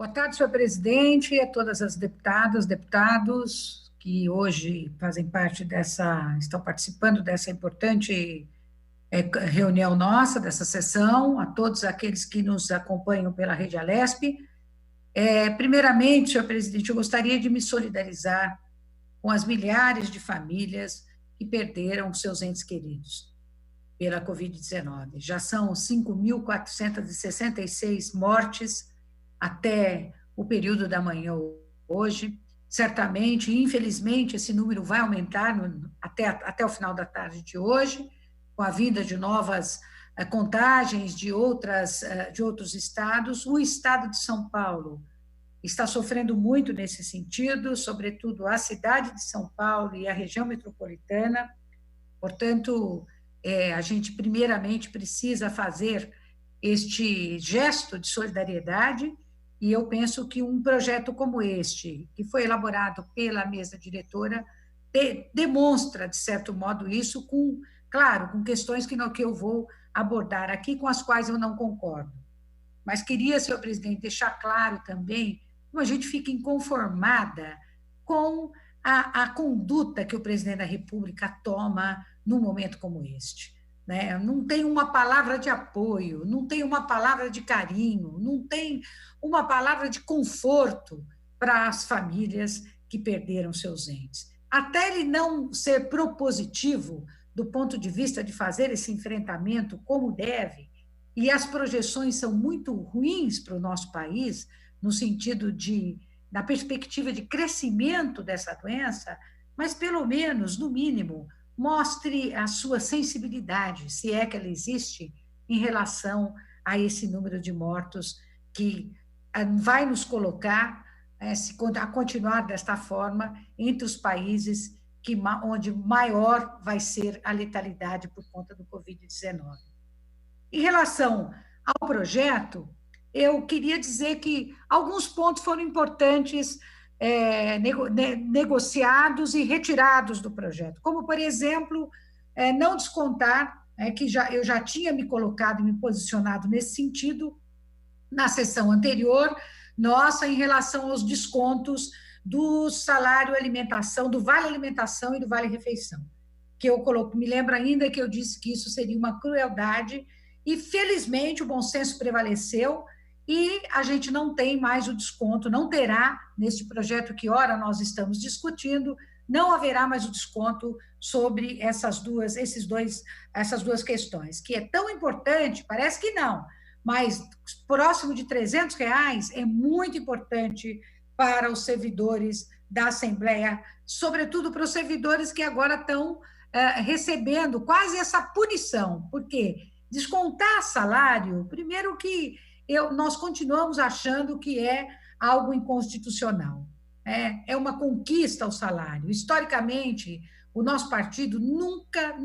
Boa tarde, senhor presidente, a todas as deputadas, deputados que hoje fazem parte estão participando dessa importante reunião nossa, dessa sessão, a todos aqueles que nos acompanham pela Rede Alesp. Primeiramente, senhor presidente, eu gostaria de me solidarizar com as milhares de famílias que perderam seus entes queridos pela Covid-19. Já são 5.466 mortes até o período da manhã hoje. Certamente, infelizmente, esse número vai aumentar até o final da tarde de hoje, com a vinda de novas contagens de outros estados. O estado de São Paulo está sofrendo muito nesse sentido, sobretudo a cidade de São Paulo e a região metropolitana. Portanto, a gente primeiramente precisa fazer este gesto de solidariedade, e eu penso que um projeto como este, que foi elaborado pela mesa diretora, demonstra, de certo modo, isso, claro, com questões que eu vou abordar aqui, com as quais eu não concordo. Mas queria, senhor presidente, deixar claro também como a gente fica inconformada com a conduta que o presidente da República toma num momento como este. Né? Não tem uma palavra de apoio, não tem uma palavra de carinho, não tem uma palavra de conforto para as famílias que perderam seus entes. Até ele não ser propositivo do ponto de vista de fazer esse enfrentamento como deve, e as projeções são muito ruins para o nosso país, no sentido da perspectiva de crescimento dessa doença, mas pelo menos, no mínimo, mostre a sua sensibilidade, se é que ela existe, em relação a esse número de mortos que vai nos colocar, a continuar desta forma, entre os países onde maior vai ser a letalidade por conta do Covid-19. Em relação ao projeto, eu queria dizer que alguns pontos foram importantes negociados e retirados do projeto, como, por exemplo, não descontar, que eu já tinha me colocado e me posicionado nesse sentido na sessão anterior, nossa, em relação aos descontos do salário alimentação, do Vale Alimentação e do Vale Refeição, que me lembro ainda que eu disse que isso seria uma crueldade, e felizmente o bom senso prevaleceu, e a gente não tem mais o desconto, não terá, neste projeto que ora nós estamos discutindo, não haverá mais o desconto sobre essas duas questões, que é tão importante, parece que não, mas próximo de R$300 é muito importante para os servidores da Assembleia, sobretudo para os servidores que agora estão recebendo quase essa punição, porque descontar salário, primeiro que nós continuamos achando que é algo inconstitucional. É uma conquista o salário. Historicamente, o nosso partido nunca,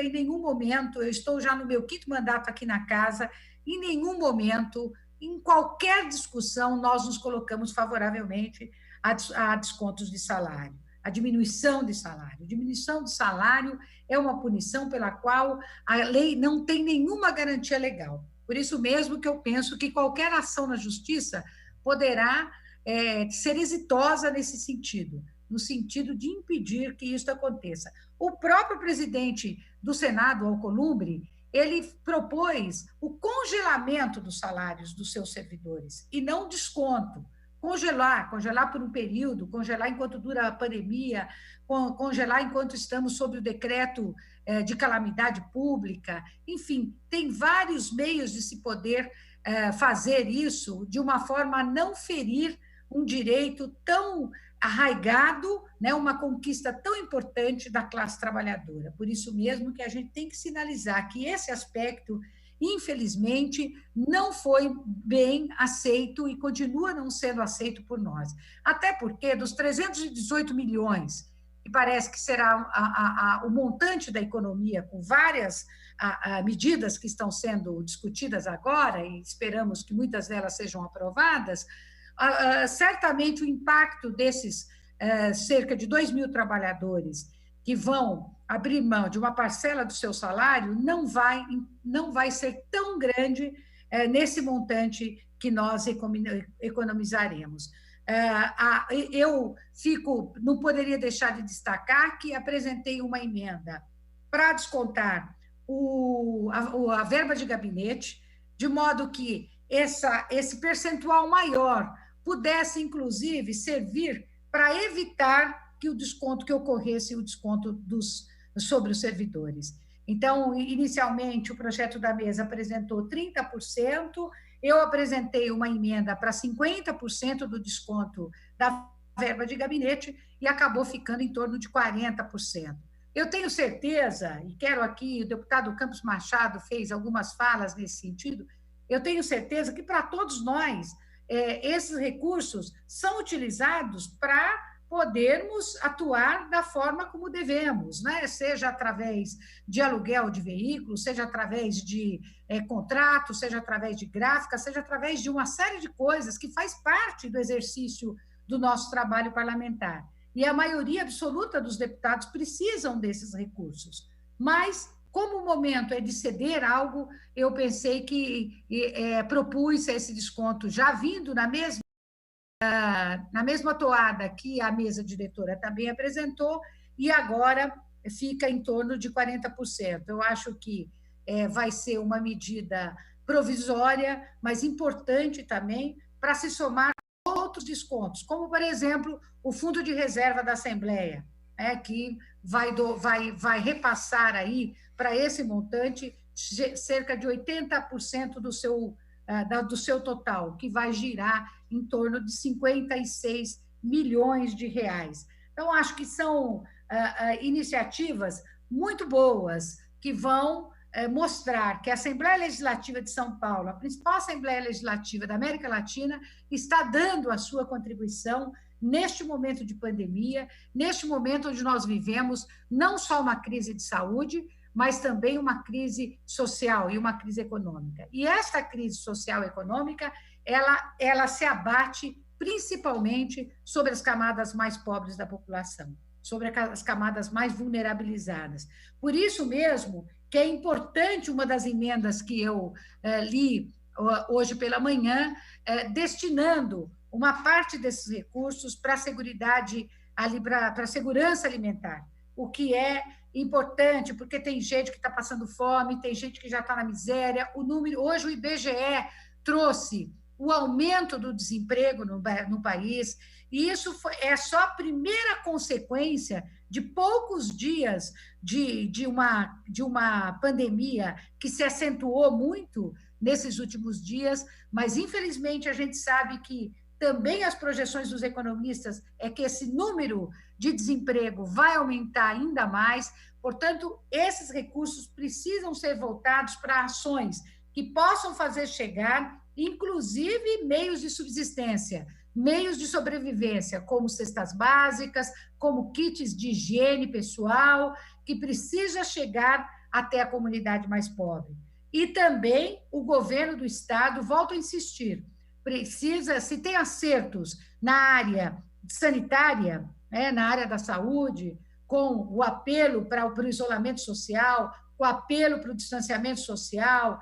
em nenhum momento, eu estou já no meu 5º mandato aqui na casa, em nenhum momento, em qualquer discussão, nós nos colocamos favoravelmente a descontos de salário, a diminuição de salário. Diminuição de salário é uma punição pela qual a lei não tem nenhuma garantia legal. Por isso mesmo que eu penso que qualquer ação na justiça poderá ser exitosa nesse sentido, no sentido de impedir que isso aconteça. O próprio presidente do Senado, Alcolumbre, ele propôs o congelamento dos salários dos seus servidores, e não desconto. Congelar por um período, congelar enquanto dura a pandemia, congelar enquanto estamos sob o decreto de calamidade pública, enfim, tem vários meios de se poder fazer isso de uma forma a não ferir um direito tão arraigado, né, uma conquista tão importante da classe trabalhadora. Por isso mesmo que a gente tem que sinalizar que esse aspecto, infelizmente, não foi bem aceito e continua não sendo aceito por nós. Até porque, dos 318 milhões, que parece que será o montante da economia, com várias medidas que estão sendo discutidas agora, e esperamos que muitas delas sejam aprovadas, certamente o impacto desses cerca de 2.000 trabalhadores que vão abrir mão de uma parcela do seu salário não vai ser tão grande nesse montante que nós economizaremos. Eu não poderia deixar de destacar que apresentei uma emenda para descontar a verba de gabinete, de modo que esse percentual maior pudesse, inclusive, servir para evitar que o desconto que ocorresse, o desconto sobre os servidores. Então, inicialmente, o projeto da mesa apresentou 30%, eu apresentei uma emenda para 50% do desconto da verba de gabinete e acabou ficando em torno de 40%. Eu tenho certeza, e quero aqui, o deputado Campos Machado fez algumas falas nesse sentido, eu tenho certeza que para todos nós, esses recursos são utilizados para podermos atuar da forma como devemos, né? Seja através de aluguel de veículos, seja através de contrato, seja através de gráfica, seja através de uma série de coisas que faz parte do exercício do nosso trabalho parlamentar. E a maioria absoluta dos deputados precisam desses recursos. Mas, como o momento é de ceder algo, eu pensei que propus esse desconto já vindo na mesma toada que a mesa diretora também apresentou, e agora fica em torno de 40%. Eu acho que vai ser uma medida provisória, mas importante também para se somar outros descontos, como, por exemplo, o Fundo de Reserva da Assembleia, que vai repassar aí para esse montante cerca de 80% do seu total, que vai girar em torno de 56 milhões de reais. Então, acho que são iniciativas muito boas que vão mostrar que a Assembleia Legislativa de São Paulo, a principal Assembleia Legislativa da América Latina, está dando a sua contribuição neste momento de pandemia, neste momento onde nós vivemos não só uma crise de saúde, mas também uma crise social e uma crise econômica. E esta crise social e econômica, ela se abate principalmente sobre as camadas mais pobres da população, sobre as camadas mais vulnerabilizadas. Por isso mesmo que é importante uma das emendas que eu li hoje pela manhã, destinando uma parte desses recursos para a segurança alimentar, o que é importante, porque tem gente que está passando fome, tem gente que já está na miséria. Hoje o IBGE trouxe o aumento do desemprego no país, e isso é só a primeira consequência de poucos dias de uma pandemia que se acentuou muito nesses últimos dias, mas, infelizmente, a gente sabe que também as projeções dos economistas é que esse número de desemprego vai aumentar ainda mais. Portanto, esses recursos precisam ser voltados para ações que possam fazer chegar, inclusive, meios de subsistência, meios de sobrevivência, como cestas básicas, como kits de higiene pessoal, que precisa chegar até a comunidade mais pobre. E também o governo do Estado, volto a insistir, precisa, se tem acertos na área sanitária, na área da saúde, com o apelo para o isolamento social, o apelo para o distanciamento social,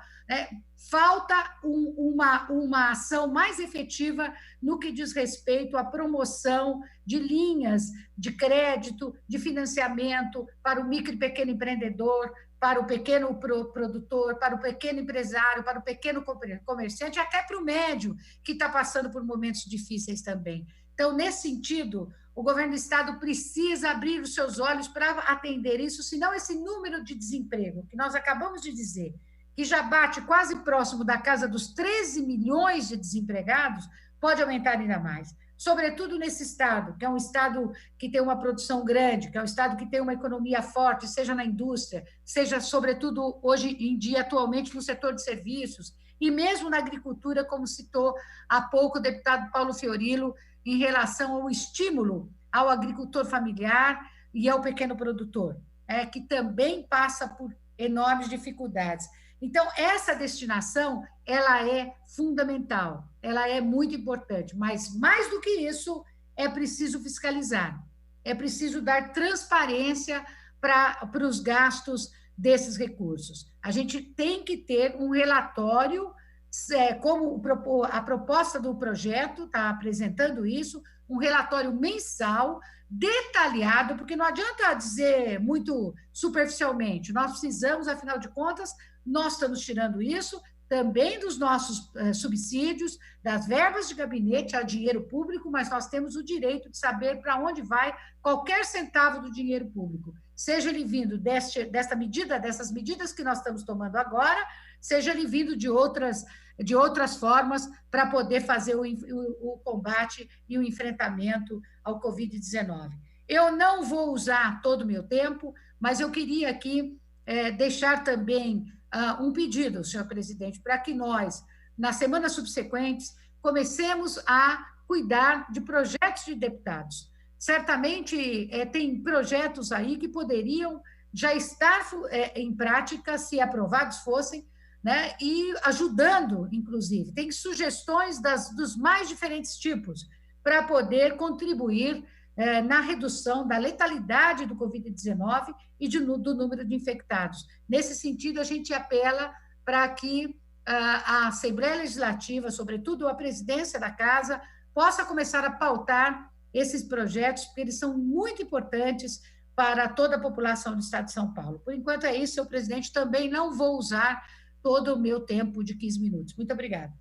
falta uma ação mais efetiva no que diz respeito à promoção de linhas de crédito, de financiamento para o micro e pequeno empreendedor, para o pequeno produtor, para o pequeno empresário, para o pequeno comerciante, até para o médio, que está passando por momentos difíceis também. Então, nesse sentido, o governo do Estado precisa abrir os seus olhos para atender isso, senão esse número de desemprego, que nós acabamos de dizer, que já bate quase próximo da casa dos 13 milhões de desempregados, pode aumentar ainda mais. Sobretudo nesse estado, que é um estado que tem uma produção grande, que é um estado que tem uma economia forte, seja na indústria, seja, sobretudo, hoje em dia, atualmente, no setor de serviços, e mesmo na agricultura, como citou há pouco o deputado Paulo Fiorilo, em relação ao estímulo ao agricultor familiar e ao pequeno produtor, que também passa por enormes dificuldades. Então, essa destinação, ela é fundamental, ela é muito importante, mas, mais do que isso, é preciso fiscalizar, é preciso dar transparência para os gastos desses recursos. A gente tem que ter um relatório como a proposta do projeto está apresentando isso, um relatório mensal, detalhado, porque não adianta dizer muito superficialmente, nós precisamos, afinal de contas, nós estamos tirando isso também dos nossos subsídios, das verbas de gabinete, a dinheiro público, mas nós temos o direito de saber para onde vai qualquer centavo do dinheiro público, seja ele vindo dessas medidas que nós estamos tomando agora, seja ele vindo de outras formas para poder fazer o combate e o enfrentamento ao Covid-19. Eu não vou usar todo o meu tempo, mas eu queria aqui deixar também um pedido, senhor presidente, para que nós, nas semanas subsequentes, comecemos a cuidar de projetos de deputados. Certamente tem projetos aí que poderiam já estar em prática, se aprovados fossem, né, e ajudando, inclusive. Tem sugestões dos mais diferentes tipos para poder contribuir na redução da letalidade do Covid-19 e do número de infectados. Nesse sentido, a gente apela para que a Assembleia Legislativa, sobretudo a presidência da Casa, possa começar a pautar esses projetos, porque eles são muito importantes para toda a população do Estado de São Paulo. Por enquanto é isso, senhor presidente, também não vou usar todo o meu tempo de 15 minutos. Muito obrigada.